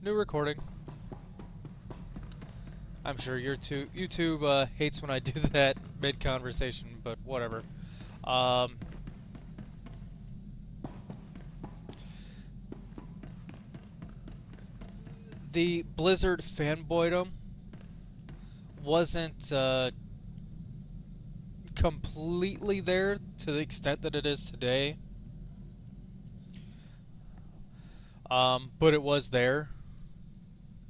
New recording. I'm sure YouTube hates when I do that mid-conversation, but whatever. The Blizzard fanboydom wasn't completely there to the extent that it is today. But it was there.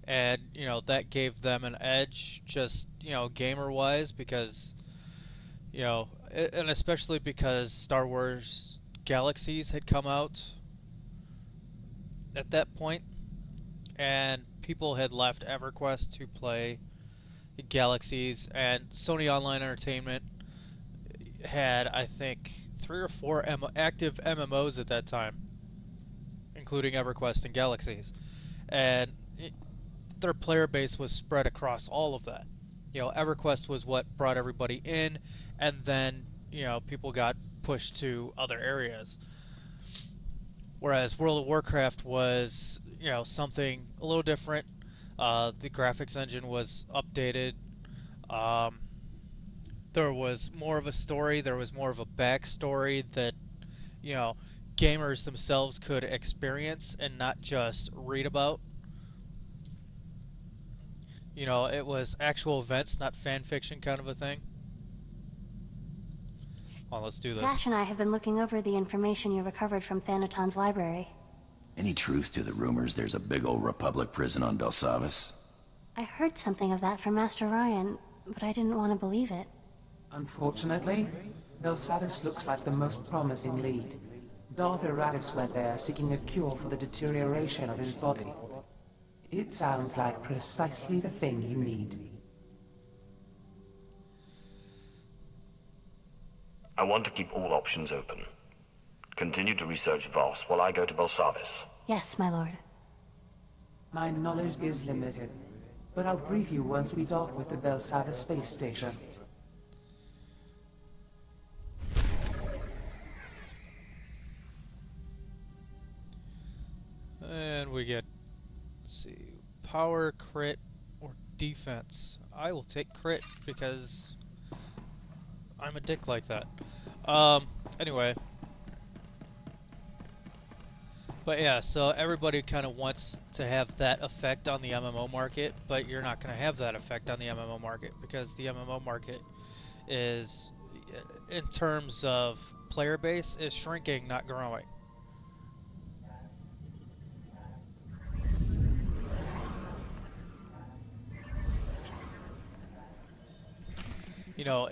And, that gave them an edge just, gamer-wise because, and especially because Star Wars Galaxies had come out at that point, and people had left EverQuest to play Galaxies, and Sony Online Entertainment had, I think, 3 or 4 active MMOs at that time, including EverQuest and Galaxies. And their player base was spread across all of that. EverQuest was what brought everybody in, and then, people got pushed to other areas. Whereas World of Warcraft was, something a little different. The graphics engine was updated. There was more of a story. There was more of a backstory that, gamers themselves could experience and not just read about. It was actual events, not fan fiction kind of a thing. Well, let's do this. Zash and I have been looking over the information you recovered from Thanaton's library. Any truth to the rumors there's a big old Republic prison on Belsavis? I heard something of that from Master Ryan, but I didn't want to believe it. Unfortunately, Belsavis looks like the most promising lead. Darth Eratis went there seeking a cure for the deterioration of his body. It sounds like precisely the thing you need. I want to keep all options open. Continue to research Voss while I go to Belsavis. Yes, my lord. My knowledge is limited, but I'll brief you once we dock with the Belsavis space station. And we get, let's see, power, crit, or defense. I will take crit because I'm a dick like that. Anyway. But yeah, so everybody kind of wants to have that effect on the MMO market, but you're not going to have that effect on the MMO market because the MMO market is, in terms of player base, is shrinking, not growing.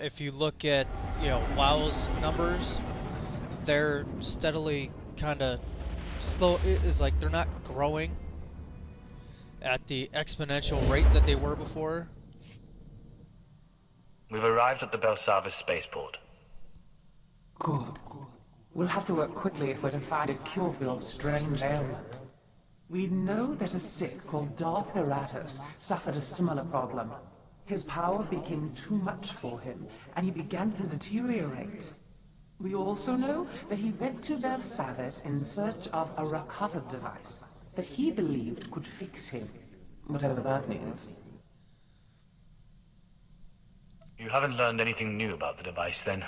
If you look at, WoW's numbers, they're steadily kind of slow. It's like they're not growing at the exponential rate that they were before. We've arrived at the Belsavis spaceport. Good. We'll have to work quickly if we're to find a cure for your strange ailment. We know that a Sith called Darth Eratis suffered a similar problem. His power became too much for him, and he began to deteriorate. We also know that he went to Belsavis in search of a Rakata device that he believed could fix him, whatever that means. You haven't learned anything new about the device, then?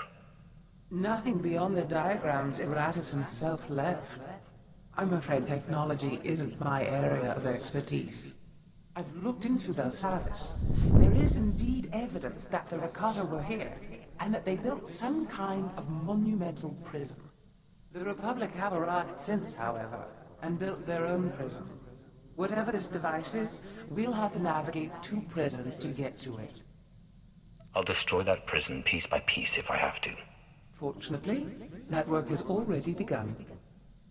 Nothing beyond the diagrams Eratis himself left. I'm afraid technology isn't my area of expertise. I've looked into Belsavis. There is indeed evidence that the Rakata were here, and that they built some kind of monumental prison. The Republic have arrived since, however, and built their own prison. Whatever this device is, we'll have to navigate 2 prisons to get to it. I'll destroy that prison piece by piece if I have to. Fortunately, that work has already begun.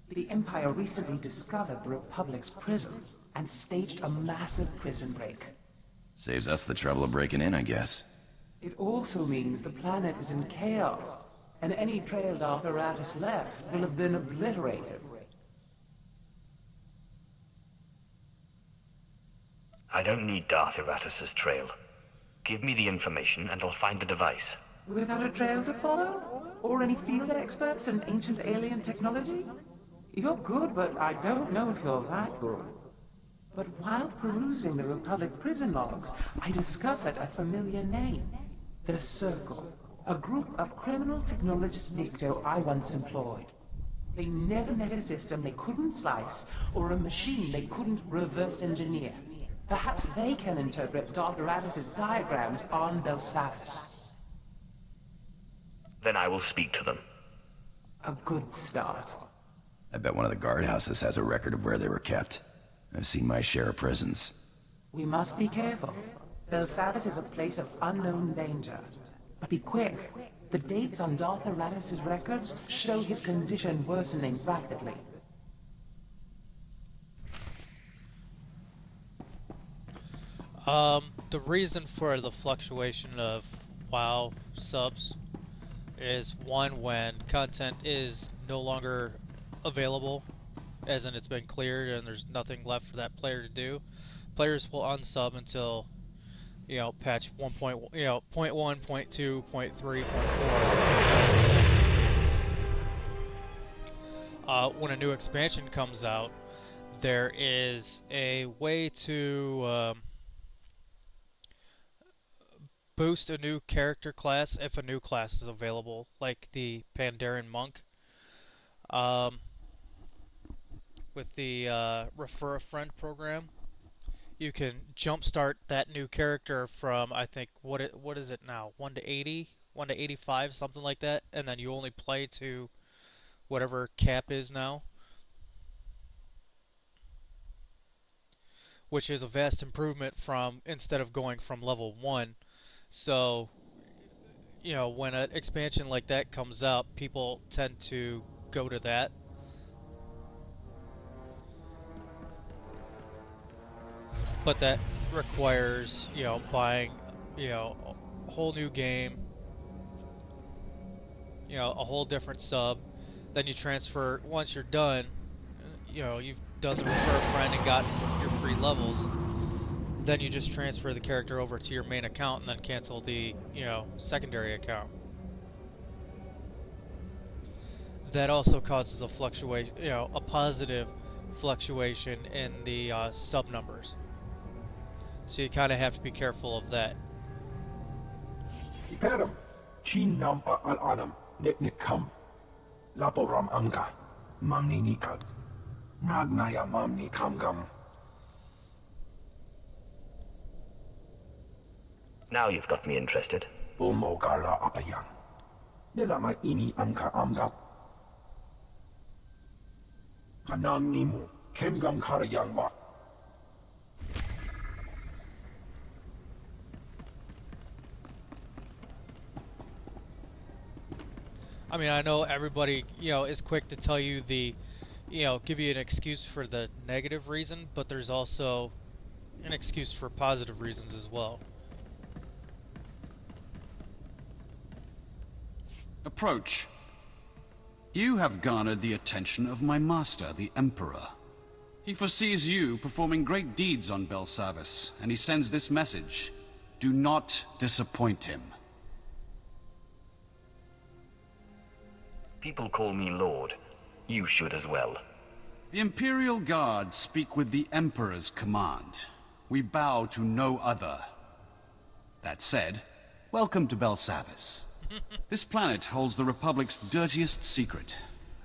The Empire recently discovered the Republic's prison and staged a massive prison break. Saves us the trouble of breaking in, I guess. It also means the planet is in chaos, and any trail Darth Eratis left will have been obliterated. I don't need Darth Eratis' trail. Give me the information and I'll find the device. Without a trail to follow? Or any field experts in ancient alien technology? You're good, but I don't know if you're that good. But while perusing the Republic prison logs, I discovered a familiar name. The Circle, a group of criminal technologist Nikto I once employed. They never met a system they couldn't slice, or a machine they couldn't reverse engineer. Perhaps they can interpret Darth Aratus' diagrams on Belsavis. Then I will speak to them. A good start. I bet one of the guardhouses has a record of where they were kept. I've seen my share of prisons. We must be careful. Belsavis is a place of unknown danger. But be quick. The dates on Darth Aratus' records show his condition worsening rapidly. The reason for the fluctuation of WoW subs is one, when content is no longer available, as in it's been cleared and there's nothing left for that player to do. Players will unsub until, you know, patch 1. You know, 0.1, 0.2, 0.3, 0.4. When a new expansion comes out, there is a way to boost a new character class if a new class is available, like the Pandaren Monk. With the Refer a Friend program, you can jumpstart that new character from, I think, what is it now, 1 to 80, 1 to 85, something like that, and then you only play to whatever cap is now, which is a vast improvement from, instead of going from level 1. So, you know, when an expansion like that comes out, people tend to go to that. But that requires, you know, buying, you know, a whole new game, you know, a whole different sub. Then you transfer, once you're done, you know, you've done the Refer a Friend and gotten your free levels, then you just transfer the character over to your main account and then cancel the, you know, secondary account. That also causes a fluctuation, you know, a positive fluctuation in the sub numbers. So you kind of have to be careful of that. Iperam, chin nampa al adam, nek kam, laporam amga, mamni nikad, nagnaya mamni kamgam. Now you've got me interested. Bomo gala apayang. Nilama ini amka amgap. Kanang nimu, kemgam karayang mat. I mean, I know everybody, you know, is quick to tell you the, you know, give you an excuse for the negative reason, but there's also an excuse for positive reasons as well. Approach. You have garnered the attention of my master, the Emperor. He foresees you performing great deeds on Belsavis, and he sends this message. Do not disappoint him. People call me Lord. You should as well. The Imperial Guard speak with the Emperor's command. We bow to no other. That said, welcome to Belsavis. This planet holds the Republic's dirtiest secret.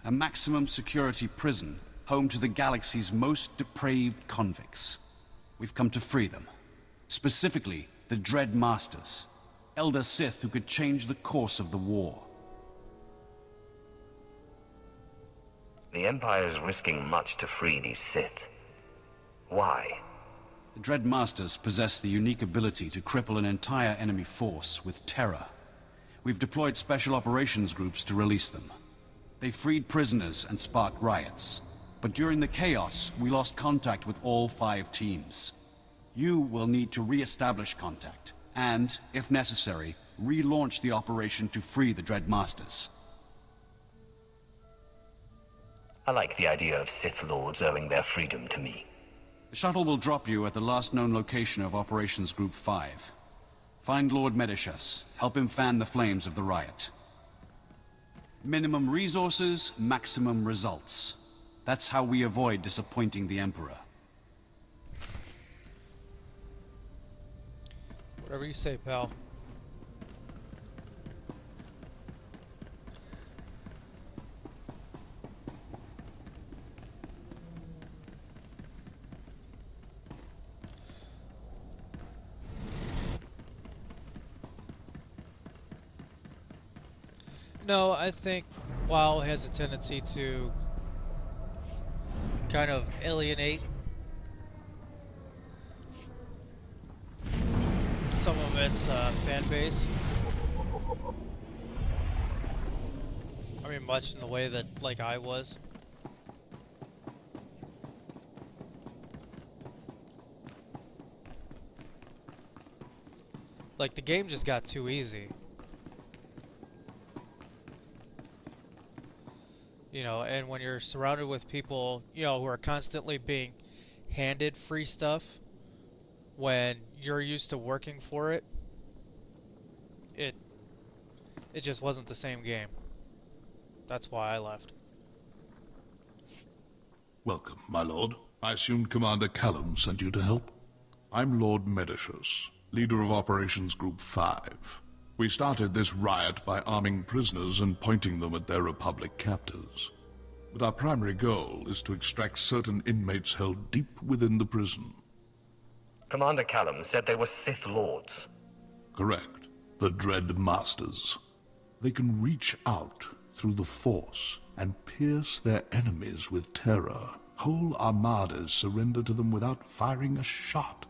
A maximum security prison, home to the galaxy's most depraved convicts. We've come to free them. Specifically, the Dread Masters. Elder Sith who could change the course of the war. The Empire's risking much to free these Sith. Why? The Dread Masters possess the unique ability to cripple an entire enemy force with terror. We've deployed special operations groups to release them. They freed prisoners and sparked riots. But during the chaos, we lost contact with all 5 teams. You will need to re-establish contact, and, if necessary, relaunch the operation to free the Dread Masters. I like the idea of Sith Lords owing their freedom to me. The shuttle will drop you at the last known location of Operations Group 5. Find Lord Medishus. Help him fan the flames of the riot. Minimum resources, maximum results. That's how we avoid disappointing the Emperor. Whatever you say, pal. No, I think WoW has a tendency to kind of alienate some of its fan base. I mean, much in the way that, like, I was. Like, the game just got too easy. You know, and when you're surrounded with people, you know, who are constantly being handed free stuff when you're used to working for it, it just wasn't the same game. That's why I left. Welcome, my lord. I assumed Commander Callum sent you to help. I'm Lord Medicius, leader of Operations Group 5. We started this riot by arming prisoners and pointing them at their Republic captors. But our primary goal is to extract certain inmates held deep within the prison. Commander Callum said they were Sith Lords. Correct. The Dread Masters. They can reach out through the Force and pierce their enemies with terror. Whole armadas surrender to them without firing a shot.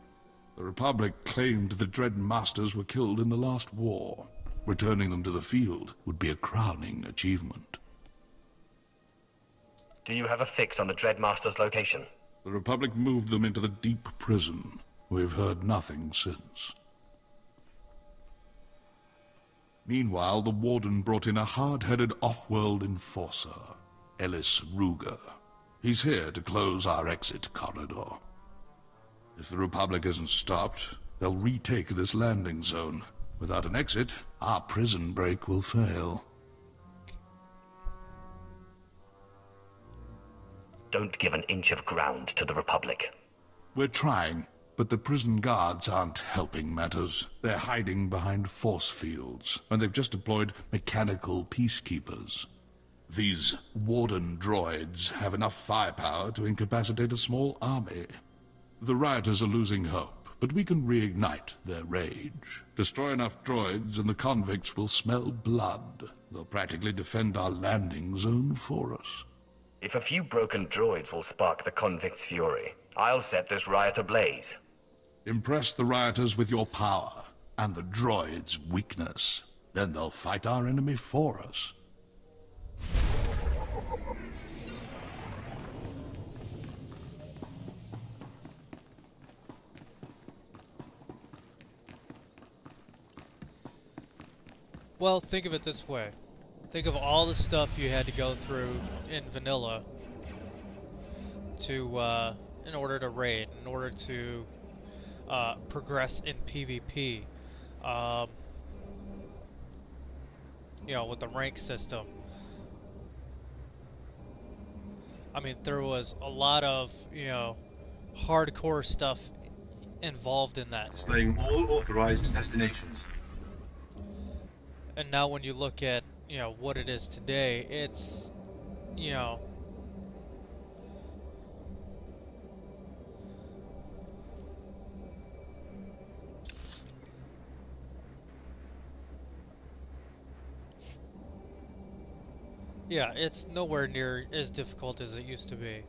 The Republic claimed the Dread Masters were killed in the last war. Returning them to the field would be a crowning achievement. Do you have a fix on the Dread Masters' location? The Republic moved them into the deep prison. We've heard nothing since. Meanwhile, the Warden brought in a hard-headed off-world enforcer, Ellis Ruger. He's here to close our exit corridor. If the Republic isn't stopped, they'll retake this landing zone. Without an exit, our prison break will fail. Don't give an inch of ground to the Republic. We're trying, but the prison guards aren't helping matters. They're hiding behind force fields, and they've just deployed mechanical peacekeepers. These Warden droids have enough firepower to incapacitate a small army. The rioters are losing hope, but we can reignite their rage. Destroy enough droids and the convicts will smell blood. They'll practically defend our landing zone for us. If a few broken droids will spark the convicts' fury, I'll set this riot ablaze. Impress the rioters with your power and the droids' weakness. Then they'll fight our enemy for us. Well, think of it this way. Think of all the stuff you had to go through in vanilla to, in order to raid, in order to progress in PvP. You know, with the rank system. I mean, there was a lot of, you know, hardcore stuff involved in that. Displaying all authorized destinations. And now when you look at, you know, what it is today, it's, you know, yeah, it's nowhere near as difficult as it used to be.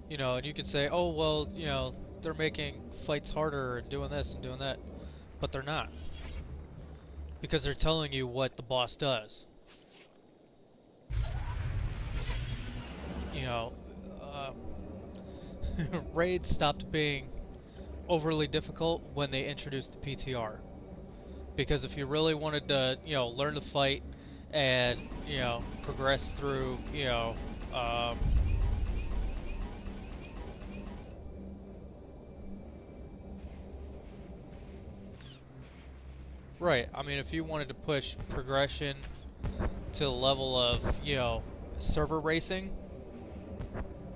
You know, and you could say, oh, well, you know, they're making fights harder and doing this and doing that. But they're not. Because they're telling you what the boss does. You know, raids stopped being overly difficult when they introduced the PTR. Because if you really wanted to, you know, learn to fight and, you know, progress through, you know, right, I mean, if you wanted to push progression to the level of, you know, server racing,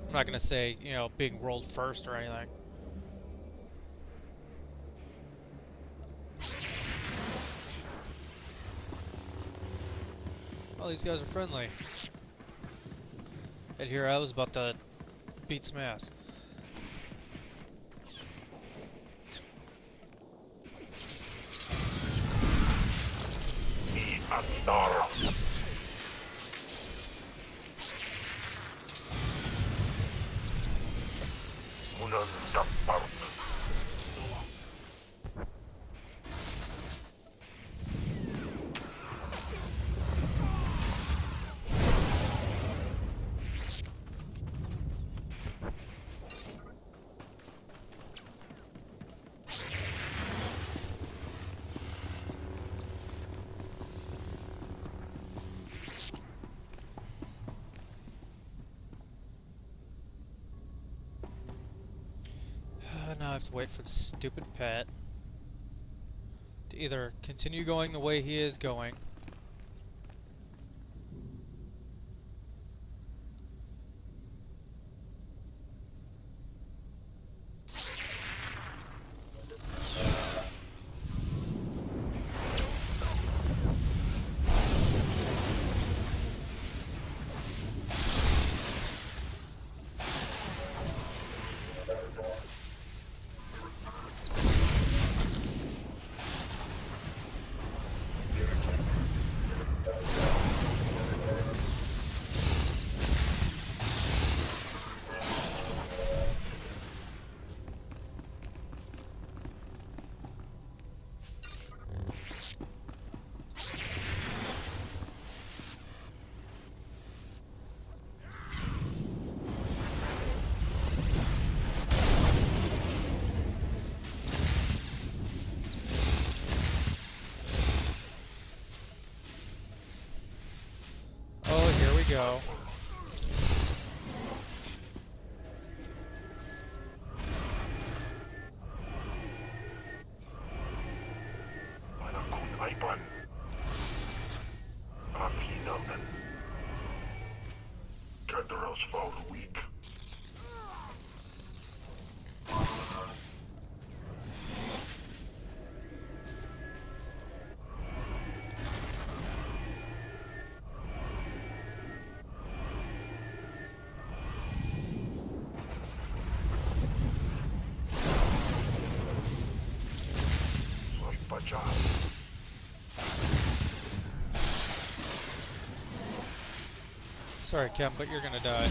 I'm not gonna say, you know, being world first or anything. Oh, these guys are friendly. And here I was about to beat some ass. SWTOR. Now I have to wait for the stupid pet to either continue going the way he is going, go. Weak. Sorry, Kem, but you're gonna die.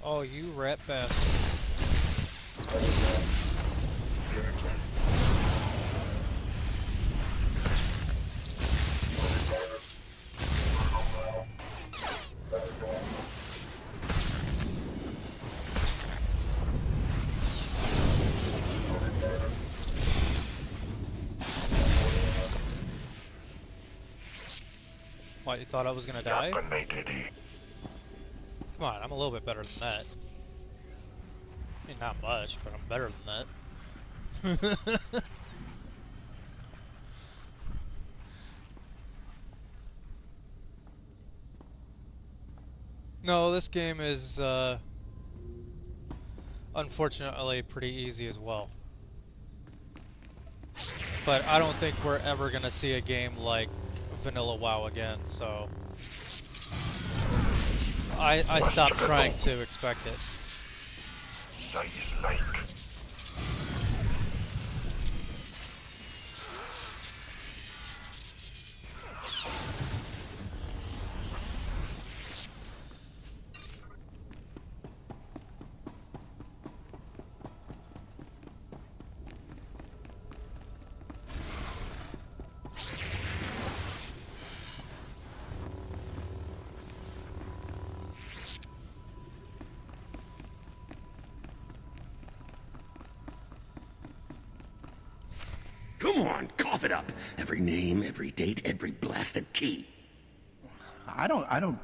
Oh, you rat bastard. What, you thought I was gonna die? Come on, I'm a little bit better than that. I mean, not much, but I'm better than that. No, this game is, unfortunately pretty easy as well. But I don't think we're ever gonna see a game like Vanilla WoW again, so I stopped trying to expect it. Size like. Cough it up. Every name, every date, every blasted key. I don't have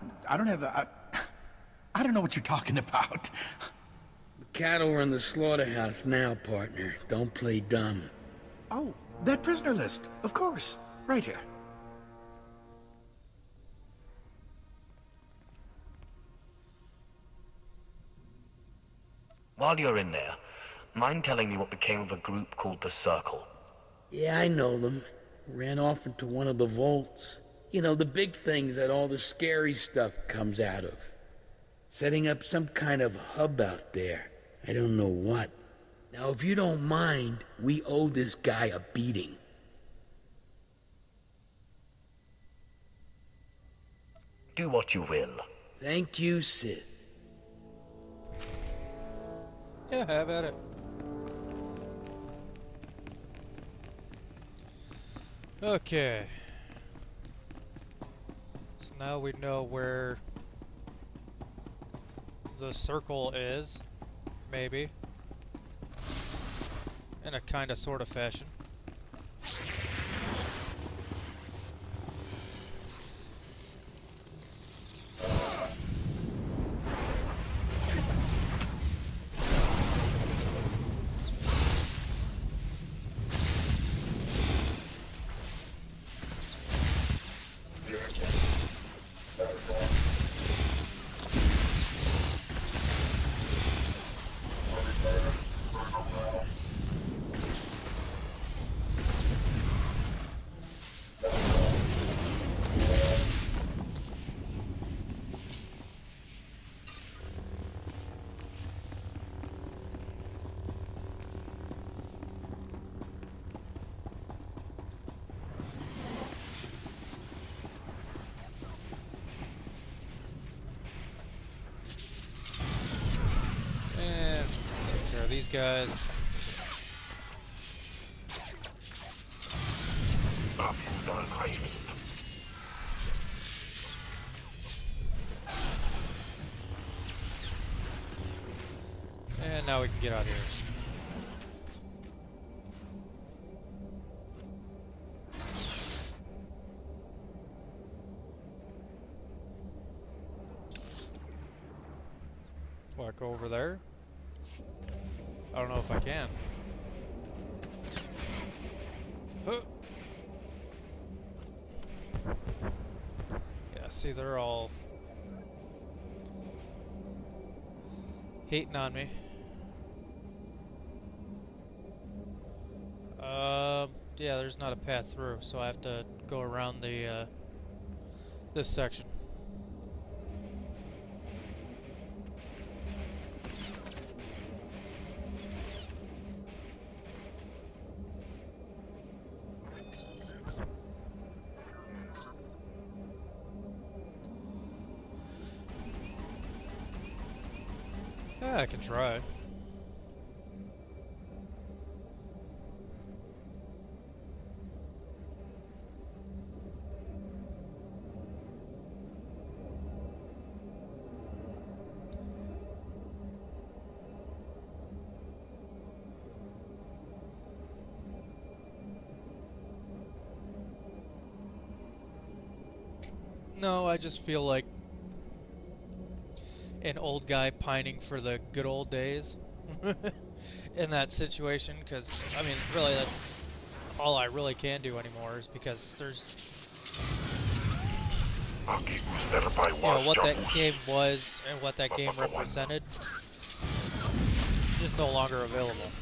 I don't know what you're talking about. The cattle are in the slaughterhouse now, partner. Don't play dumb. Oh, that prisoner list. Of course. Right here. While you're in there, mind telling me what became of a group called the Circle? Yeah, I know them. Ran off into one of the vaults. You know, the big things that all the scary stuff comes out of. Setting up some kind of hub out there. I don't know what. Now, if you don't mind, we owe this guy a beating. Do what you will. Thank you, Sith. Yeah, have at it. Okay. So now we know where the circle is, maybe. In a kind of sort of fashion. These guys. And now we can get out of here. Walk over there. I don't know if I can. Huh. Yeah, see, they're all hating on me. Yeah, there's not a path through, so I have to go around the this section. Yeah, I can try. No, I just feel like an old guy pining for the good old days in that situation, because I mean, really, that's all I really can do anymore, is because there's, you know, what that game was and what that game represented is no longer available.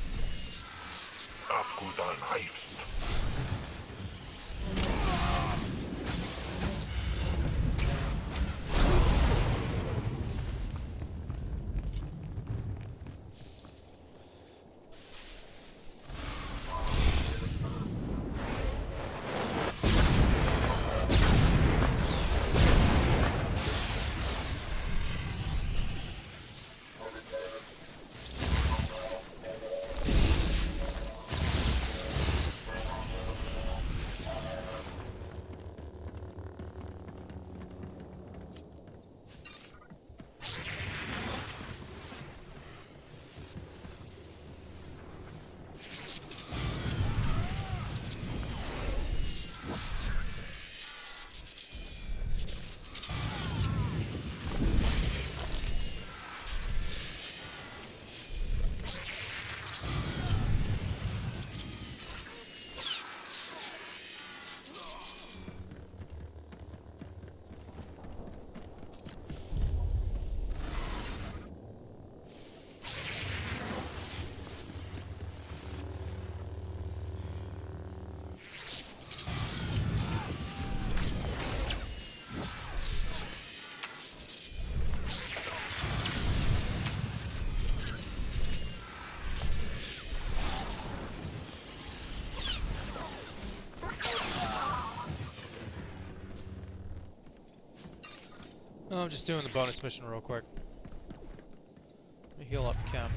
Oh, I'm just doing the bonus mission real quick. Let me heal up Chem.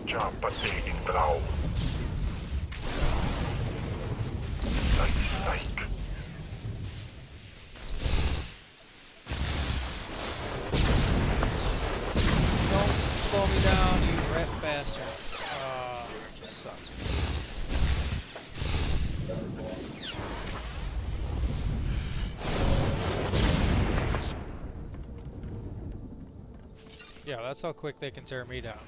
Jumpa in draw. Like. Don't slow me down, you rat bastard. You suck. Yeah, that's how quick they can tear me down.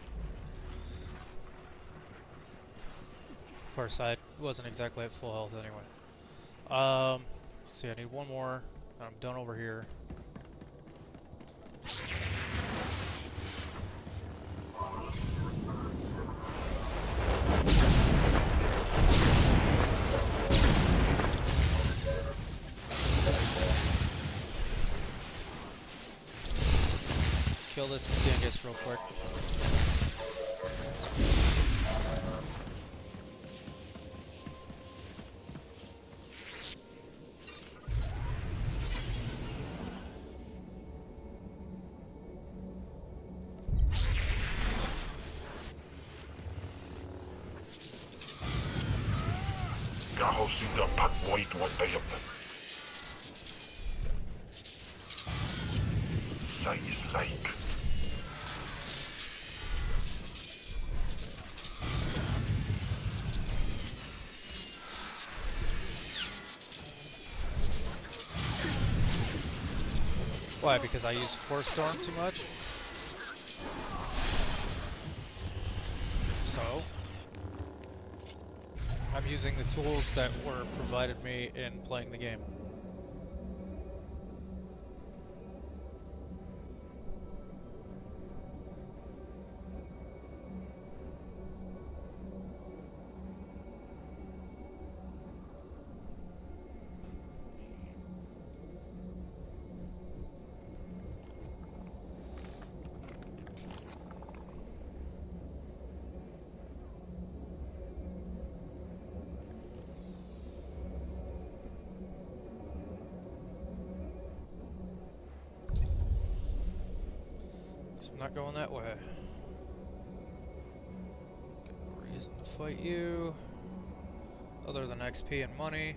Of course, I wasn't exactly at full health anyway. Let's see, I need one more. I'm done over here. Kill this dingus real quick. Gahosuga pat white what they have. Size like. Why? Because I use Force Storm too much? So? I'm using the tools that were provided me in playing the game. I'm not going that way. Got no reason to fight you, other than XP and money.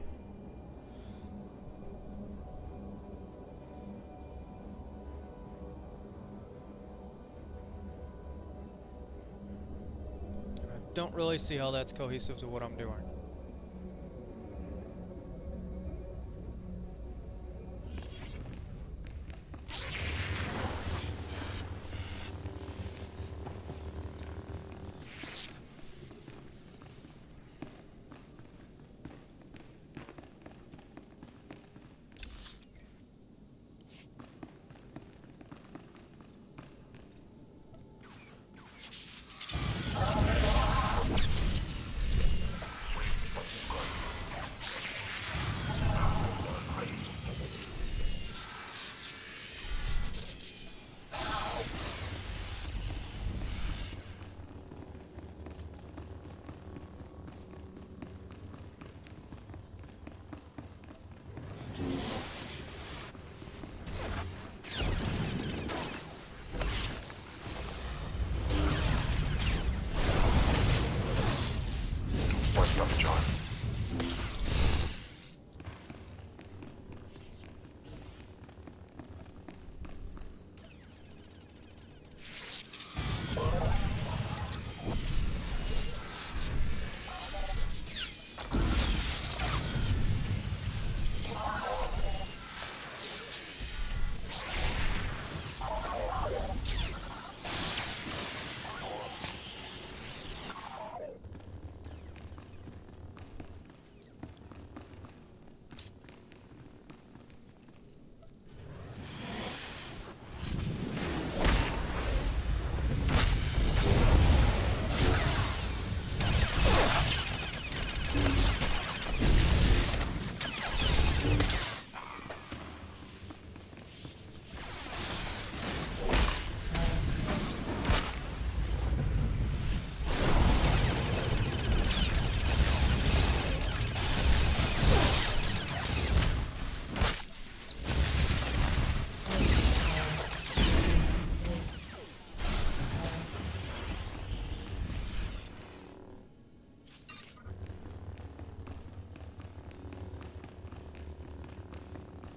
And I don't really see how that's cohesive to what I'm doing.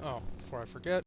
Oh, before I forget.